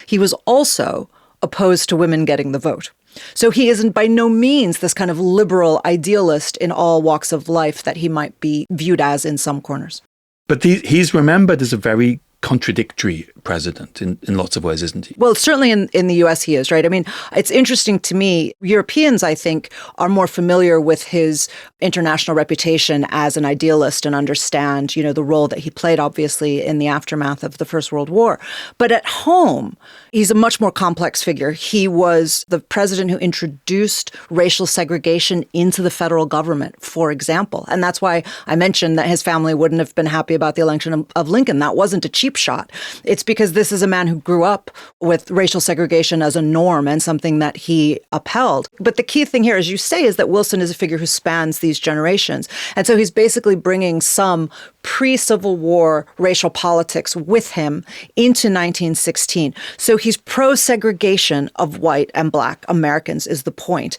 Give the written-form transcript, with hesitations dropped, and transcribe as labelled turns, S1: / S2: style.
S1: he was also opposed to women getting the vote. So he isn't by no means this kind of liberal idealist in all walks of life that he might be viewed as in some corners.
S2: But he's remembered as a very contradictory president in lots of ways, isn't he?
S1: Well, certainly in the US he is, right? I mean, it's interesting to me, Europeans, I think, are more familiar with his international reputation as an idealist and understand, the role that he played, obviously, in the aftermath of the First World War. But at home, he's a much more complex figure. He was the president who introduced racial segregation into the federal government, for example. And that's why I mentioned that his family wouldn't have been happy about the election of Lincoln. That wasn't a cheap shot. It's because this is a man who grew up with racial segregation as a norm and something that he upheld. But the key thing here, as you say, is that Wilson is a figure who spans these generations. And so he's basically bringing some pre-Civil War racial politics with him into 1916. So he's pro-segregation of white and black Americans is the point.